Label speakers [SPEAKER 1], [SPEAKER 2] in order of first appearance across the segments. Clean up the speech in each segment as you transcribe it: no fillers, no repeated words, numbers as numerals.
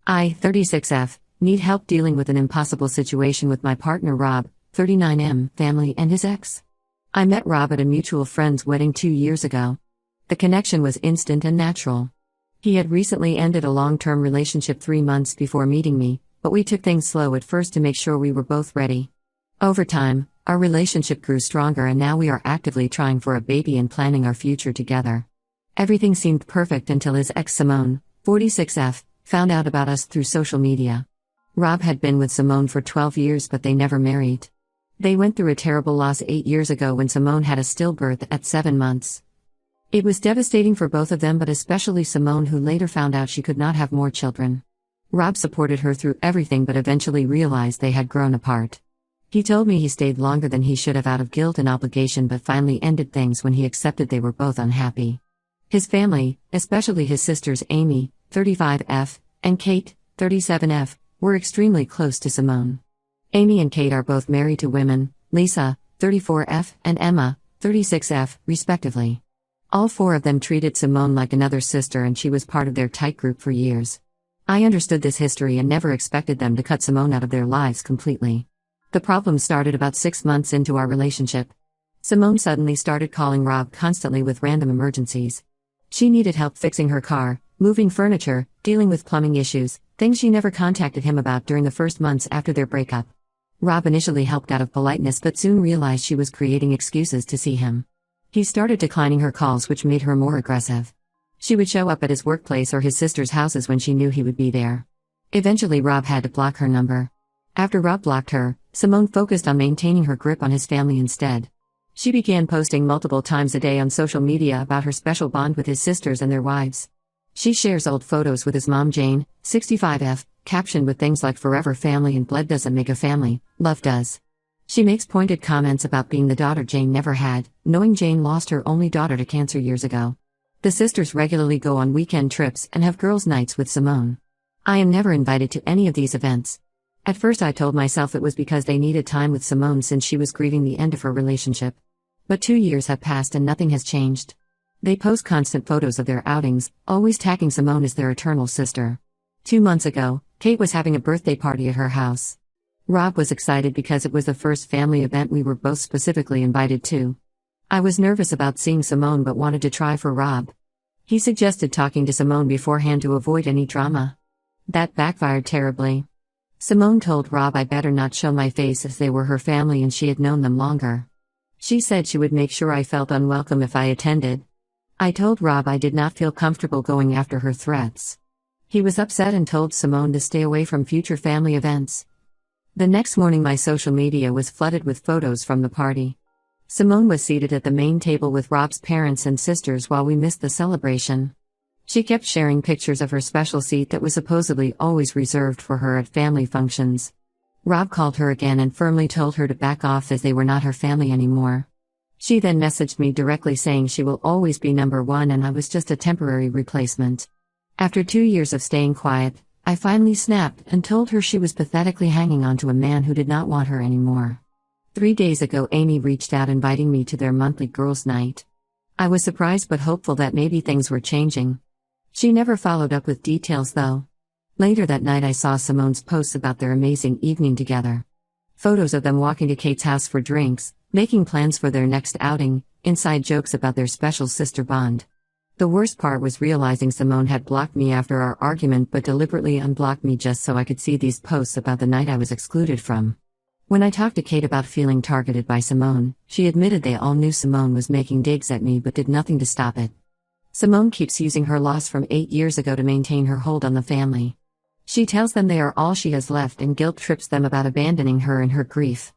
[SPEAKER 1] I, 36F, need help dealing with an impossible situation with my partner Rob, 39M, family and his ex. I met Rob at a mutual friend's wedding 2 years ago. The connection was instant and natural. He had recently ended a long-term relationship 3 months before meeting me, but we took things slow at first to make sure we were both ready. Over time, our relationship grew stronger and now we are actively trying for a baby and planning our future together. Everything seemed perfect until his ex Simone, 46F, found out about us through social media. Rob had been with Simone for 12 years but they never married. They went through a terrible loss 8 years ago when Simone had a stillbirth at 7 months. It was devastating for both of them but especially Simone, who later found out she could not have more children. Rob supported her through everything but eventually realized they had grown apart. He told me he stayed longer than he should have out of guilt and obligation but finally ended things when he accepted they were both unhappy. His family, especially his sisters Amy, 35F, and Kate, 37F, were extremely close to Simone. Amy and Kate are both married to women, Lisa, 34F, and Emma, 36F, respectively. All 4 of them treated Simone like another sister and she was part of their tight group for years. I understood this history and never expected them to cut Simone out of their lives completely. The problem started about 6 months into our relationship. Simone suddenly started calling Rob constantly with random emergencies. She needed help fixing her car, moving furniture, dealing with plumbing issues, things she never contacted him about during the first months after their breakup. Rob initially helped out of politeness but soon realized she was creating excuses to see him. He started declining her calls, which made her more aggressive. She would show up at his workplace or his sister's houses when she knew he would be there. Eventually Rob had to block her number. After Rob blocked her, Simone focused on maintaining her grip on his family instead. She began posting multiple times a day on social media about her special bond with his sisters and their wives. She shares old photos with his mom Jane, 65F, captioned with things like "Forever family and blood doesn't make a family, love does." She makes pointed comments about being the daughter Jane never had, knowing Jane lost her only daughter to cancer years ago. The sisters regularly go on weekend trips and have girls' nights with Simone. I am never invited to any of these events. At first I told myself it was because they needed time with Simone since she was grieving the end of her relationship. But 2 years have passed and nothing has changed. They post constant photos of their outings, always tagging Simone as their eternal sister. 2 months ago, Kate was having a birthday party at her house. Rob was excited because it was the first family event we were both specifically invited to. I was nervous about seeing Simone but wanted to try for Rob. He suggested talking to Simone beforehand to avoid any drama. That backfired terribly. Simone told Rob I better not show my face as they were her family and she had known them longer. She said she would make sure I felt unwelcome if I attended. I told Rob I did not feel comfortable going after her threats. He was upset and told Simone to stay away from future family events. The next morning my social media was flooded with photos from the party. Simone was seated at the main table with Rob's parents and sisters while we missed the celebration. She kept sharing pictures of her special seat that was supposedly always reserved for her at family functions. Rob called her again and firmly told her to back off as they were not her family anymore. She then messaged me directly saying she will always be number 1 and I was just a temporary replacement. After 2 years of staying quiet, I finally snapped and told her she was pathetically hanging on to a man who did not want her anymore. 3 days ago Amy reached out inviting me to their monthly girls' night. I was surprised but hopeful that maybe things were changing. She never followed up with details though. Later that night I saw Simone's posts about their amazing evening together. Photos of them walking to Kate's house for drinks, making plans for their next outing, inside jokes about their special sister bond. The worst part was realizing Simone had blocked me after our argument but deliberately unblocked me just so I could see these posts about the night I was excluded from. When I talked to Kate about feeling targeted by Simone, she admitted they all knew Simone was making digs at me but did nothing to stop it. Simone keeps using her loss from 8 years ago to maintain her hold on the family. She tells them they are all she has left and guilt trips them about abandoning her in her grief.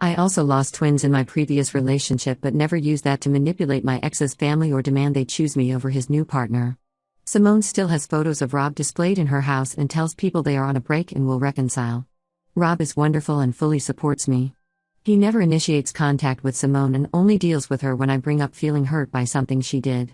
[SPEAKER 1] I also lost twins in my previous relationship but never used that to manipulate my ex's family or demand they choose me over his new partner. Simone still has photos of Rob displayed in her house and tells people they are on a break and will reconcile. Rob is wonderful and fully supports me. He never initiates contact with Simone and only deals with her when I bring up feeling hurt by something she did.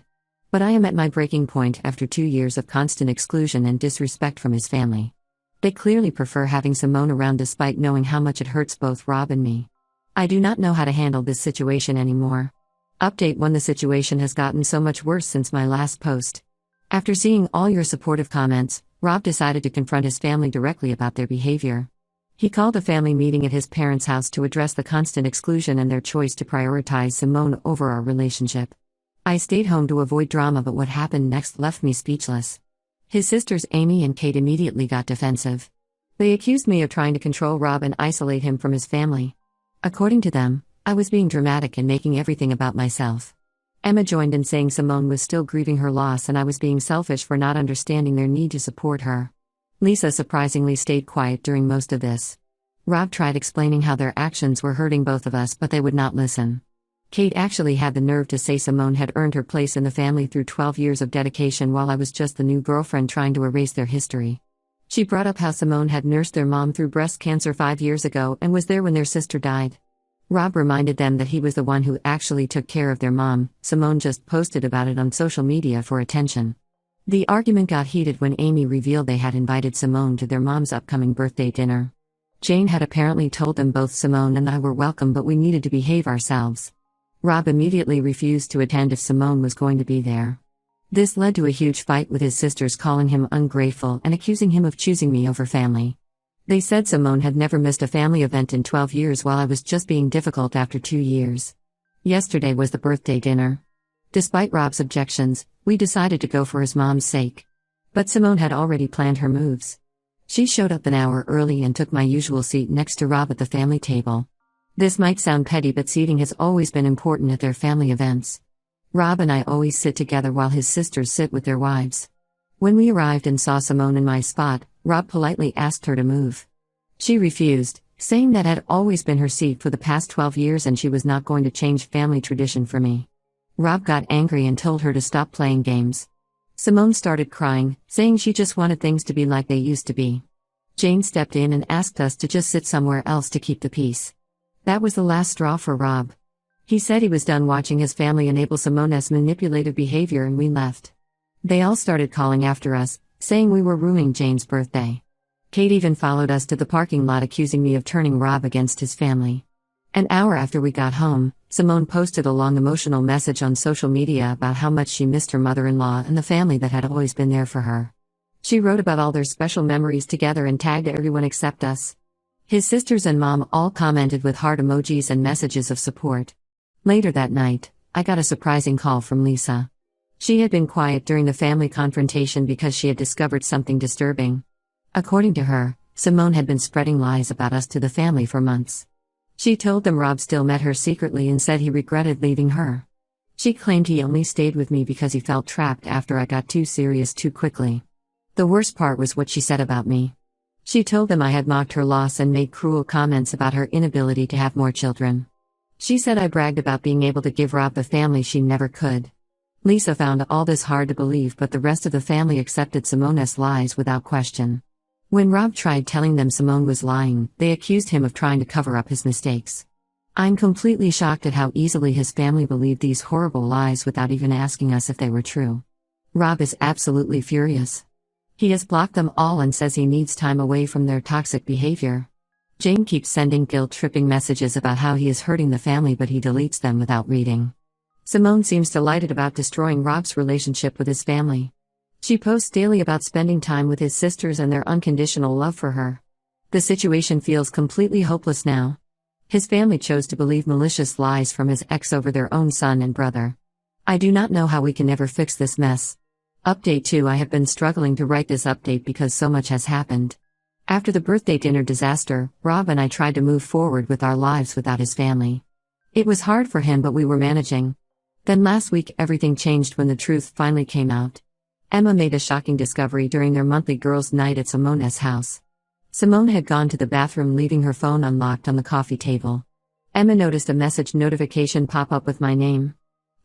[SPEAKER 1] But I am at my breaking point after 2 years of constant exclusion and disrespect from his family. They clearly prefer having Simone around despite knowing how much it hurts both Rob and me. I do not know how to handle this situation anymore. Update 1: The situation has gotten so much worse since my last post. After seeing all your supportive comments, Rob decided to confront his family directly about their behavior. He called a family meeting at his parents' house to address the constant exclusion and their choice to prioritize Simone over our relationship. I stayed home to avoid drama, but what happened next left me speechless. His sisters Amy and Kate immediately got defensive. They accused me of trying to control Rob and isolate him from his family. According to them, I was being dramatic and making everything about myself. Emma joined in saying Simone was still grieving her loss and I was being selfish for not understanding their need to support her. Lisa surprisingly stayed quiet during most of this. Rob tried explaining how their actions were hurting both of us, but they would not listen. Kate actually had the nerve to say Simone had earned her place in the family through 12 years of dedication while I was just the new girlfriend trying to erase their history. She brought up how Simone had nursed their mom through breast cancer 5 years ago and was there when their sister died. Rob reminded them that he was the one who actually took care of their mom. Simone just posted about it on social media for attention. The argument got heated when Amy revealed they had invited Simone to their mom's upcoming birthday dinner. Jane had apparently told them both Simone and I were welcome, but we needed to behave ourselves. Rob immediately refused to attend if Simone was going to be there. This led to a huge fight with his sisters calling him ungrateful and accusing him of choosing me over family. They said Simone had never missed a family event in 12 years while I was just being difficult after 2 years. Yesterday was the birthday dinner. Despite Rob's objections, we decided to go for his mom's sake. But Simone had already planned her moves. She showed up an hour early and took my usual seat next to Rob at the family table. This might sound petty, but seating has always been important at their family events. Rob and I always sit together while his sisters sit with their wives. When we arrived and saw Simone in my spot, Rob politely asked her to move. She refused, saying that had always been her seat for the past 12 years and she was not going to change family tradition for me. Rob got angry and told her to stop playing games. Simone started crying, saying she just wanted things to be like they used to be. Jane stepped in and asked us to just sit somewhere else to keep the peace. That was the last straw for Rob. He said he was done watching his family enable Simone's manipulative behavior and we left. They all started calling after us, saying we were ruining Jane's birthday. Kate even followed us to the parking lot accusing me of turning Rob against his family. An hour after we got home, Simone posted a long emotional message on social media about how much she missed her mother-in-law and the family that had always been there for her. She wrote about all their special memories together and tagged everyone except us. His sisters and mom all commented with heart emojis and messages of support. Later that night, I got a surprising call from Lisa. She had been quiet during the family confrontation because she had discovered something disturbing. According to her, Simone had been spreading lies about us to the family for months. She told them Rob still met her secretly and said he regretted leaving her. She claimed he only stayed with me because he felt trapped after I got too serious too quickly. The worst part was what she said about me. She told them I had mocked her loss and made cruel comments about her inability to have more children. She said I bragged about being able to give Rob the family she never could. Lisa found all this hard to believe, but the rest of the family accepted Simone's lies without question. When Rob tried telling them Simone was lying, they accused him of trying to cover up his mistakes. I'm completely shocked at how easily his family believed these horrible lies without even asking us if they were true. Rob is absolutely furious. He has blocked them all and says he needs time away from their toxic behavior. Jane keeps sending guilt-tripping messages about how he is hurting the family, but he deletes them without reading. Simone seems delighted about destroying Rob's relationship with his family. She posts daily about spending time with his sisters and their unconditional love for her. The situation feels completely hopeless now. His family chose to believe malicious lies from his ex over their own son and brother. I do not know how we can ever fix this mess. Update 2. I have been struggling to write this update because so much has happened. After the birthday dinner disaster, Rob and I tried to move forward with our lives without his family. It was hard for him, but we were managing. Then last week everything changed when the truth finally came out. Emma made a shocking discovery during their monthly girls' night at Simone's house. Simone had gone to the bathroom, leaving her phone unlocked on the coffee table. Emma noticed a message notification pop up with my name.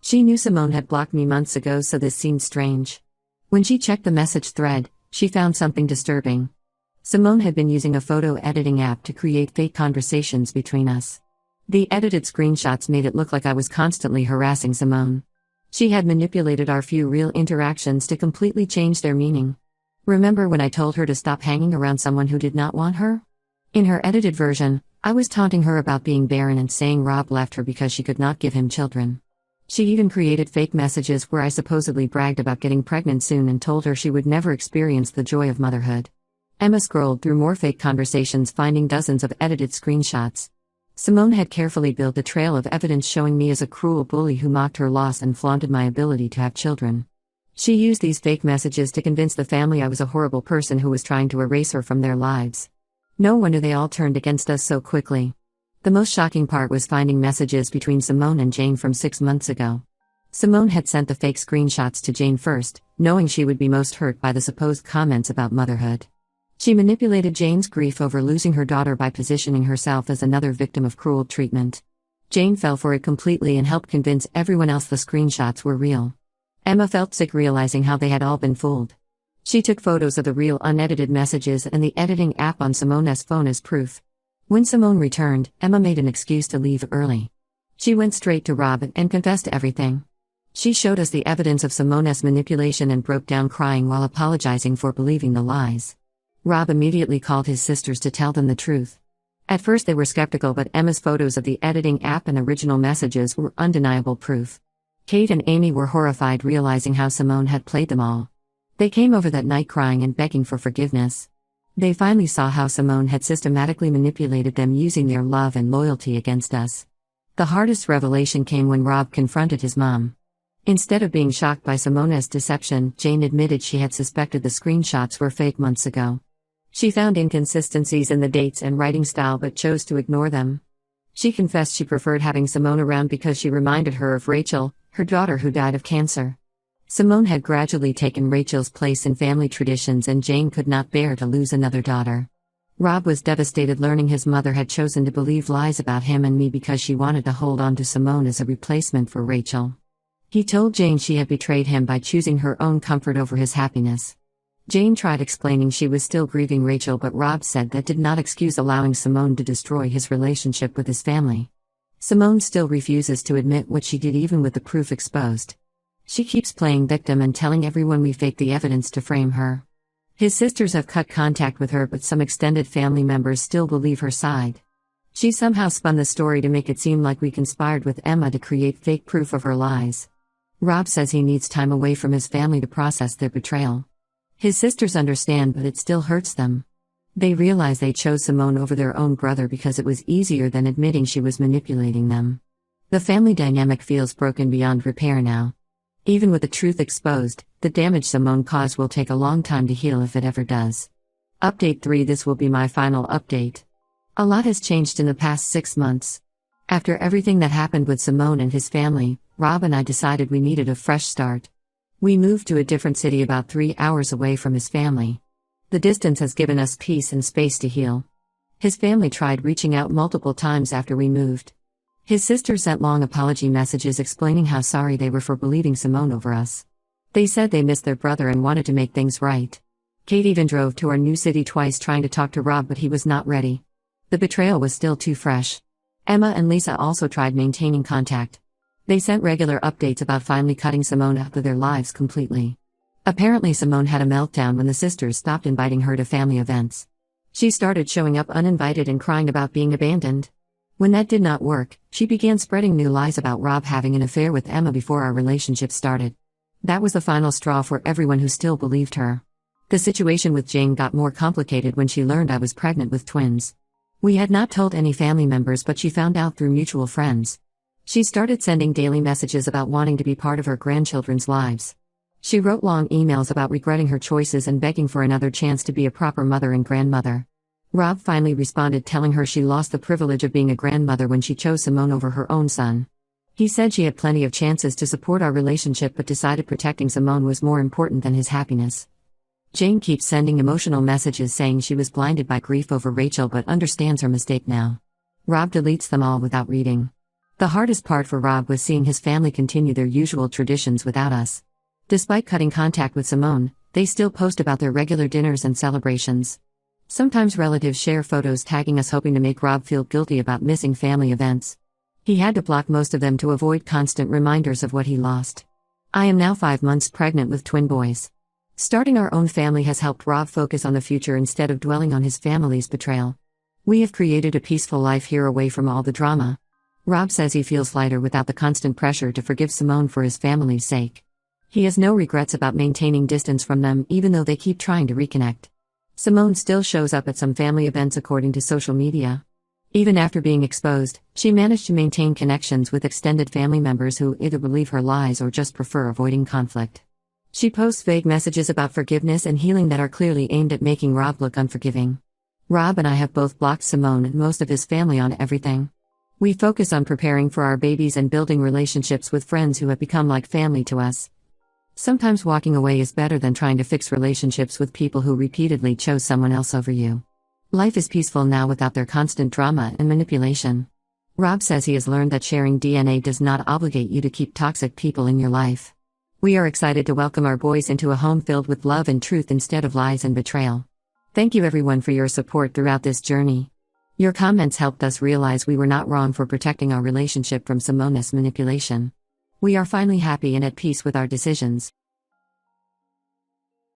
[SPEAKER 1] She knew Simone had blocked me months ago, so this seemed strange. When she checked the message thread, she found something disturbing. Simone had been using a photo editing app to create fake conversations between us. The edited screenshots made it look like I was constantly harassing Simone. She had manipulated our few real interactions to completely change their meaning. Remember when I told her to stop hanging around someone who did not want her? In her edited version, I was taunting her about being barren and saying Rob left her because she could not give him children. She even created fake messages where I supposedly bragged about getting pregnant soon and told her she would never experience the joy of motherhood. Emma scrolled through more fake conversations, finding dozens of edited screenshots. Simone had carefully built a trail of evidence showing me as a cruel bully who mocked her loss and flaunted my ability to have children. She used these fake messages to convince the family I was a horrible person who was trying to erase her from their lives. No wonder they all turned against us so quickly. The most shocking part was finding messages between Simone and Jane from 6 months ago. Simone had sent the fake screenshots to Jane first, knowing she would be most hurt by the supposed comments about motherhood. She manipulated Jane's grief over losing her daughter by positioning herself as another victim of cruel treatment. Jane fell for it completely and helped convince everyone else the screenshots were real. Emma felt sick realizing how they had all been fooled. She took photos of the real unedited messages and the editing app on Simone's phone as proof. When Simone returned, Emma made an excuse to leave early. She went straight to Rob and confessed everything. She showed us the evidence of Simone's manipulation and broke down crying while apologizing for believing the lies. Rob immediately called his sisters to tell them the truth. At first they were skeptical, but Emma's photos of the editing app and original messages were undeniable proof. Kate and Amy were horrified realizing how Simone had played them all. They came over that night crying and begging for forgiveness. They finally saw how Simone had systematically manipulated them using their love and loyalty against us. The hardest revelation came when Rob confronted his mom. Instead of being shocked by Simone's deception, Jane admitted she had suspected the screenshots were fake months ago. She found inconsistencies in the dates and writing style but chose to ignore them. She confessed she preferred having Simone around because she reminded her of Rachel, her daughter who died of cancer. Simone had gradually taken Rachel's place in family traditions and Jane could not bear to lose another daughter. Rob was devastated learning his mother had chosen to believe lies about him and me because she wanted to hold on to Simone as a replacement for Rachel. He told Jane she had betrayed him by choosing her own comfort over his happiness. Jane tried explaining she was still grieving Rachel, but Rob said that did not excuse allowing Simone to destroy his relationship with his family. Simone still refuses to admit what she did even with the proof exposed. She keeps playing victim and telling everyone we faked the evidence to frame her. His sisters have cut contact with her, but some extended family members still believe her side. She somehow spun the story to make it seem like we conspired with Emma to create fake proof of her lies. Rob says he needs time away from his family to process their betrayal. His sisters understand, but it still hurts them. They realize they chose Simone over their own brother because it was easier than admitting she was manipulating them. The family dynamic feels broken beyond repair now. Even with the truth exposed, the damage Simone caused will take a long time to heal if it ever does. Update 3. This will be my final update. A lot has changed in the past 6 months. After everything that happened with Simone and his family, Rob and I decided we needed a fresh start. We moved to a different city about 3 hours away from his family. The distance has given us peace and space to heal. His family tried reaching out multiple times after we moved. His sister sent long apology messages explaining how sorry they were for believing Simone over us. They said they missed their brother and wanted to make things right. Kate even drove to our new city twice trying to talk to Rob, but he was not ready. The betrayal was still too fresh. Emma and Lisa also tried maintaining contact. They sent regular updates about finally cutting Simone out of their lives completely. Apparently Simone had a meltdown when the sisters stopped inviting her to family events. She started showing up uninvited and crying about being abandoned. When that did not work, she began spreading new lies about Rob having an affair with Emma before our relationship started. That was the final straw for everyone who still believed her. The situation with Jane got more complicated when she learned I was pregnant with twins. We had not told any family members, but she found out through mutual friends. She started sending daily messages about wanting to be part of her grandchildren's lives. She wrote long emails about regretting her choices and begging for another chance to be a proper mother and grandmother. Rob finally responded telling her she lost the privilege of being a grandmother when she chose Simone over her own son. He said she had plenty of chances to support our relationship but decided protecting Simone was more important than his happiness. Jane keeps sending emotional messages saying she was blinded by grief over Rachel but understands her mistake now. Rob deletes them all without reading. The hardest part for Rob was seeing his family continue their usual traditions without us. Despite cutting contact with Simone, they still post about their regular dinners and celebrations. Sometimes relatives share photos tagging us, hoping to make Rob feel guilty about missing family events. He had to block most of them to avoid constant reminders of what he lost. I am now 5 months pregnant with twin boys. Starting our own family has helped Rob focus on the future instead of dwelling on his family's betrayal. We have created a peaceful life here away from all the drama. Rob says he feels lighter without the constant pressure to forgive Simone for his family's sake. He has no regrets about maintaining distance from them even though they keep trying to reconnect. Simone still shows up at some family events according to social media. Even after being exposed, she managed to maintain connections with extended family members who either believe her lies or just prefer avoiding conflict. She posts vague messages about forgiveness and healing that are clearly aimed at making Rob look unforgiving. Rob and I have both blocked Simone and most of his family on everything. We focus on preparing for our babies and building relationships with friends who have become like family to us. Sometimes walking away is better than trying to fix relationships with people who repeatedly chose someone else over you. Life is peaceful now without their constant drama and manipulation. Rob says he has learned that sharing DNA does not obligate you to keep toxic people in your life. We are excited to welcome our boys into a home filled with love and truth instead of lies and betrayal. Thank you everyone for your support throughout this journey. Your comments helped us realize we were not wrong for protecting our relationship from Simone's manipulation. We are finally happy and at peace with our decisions.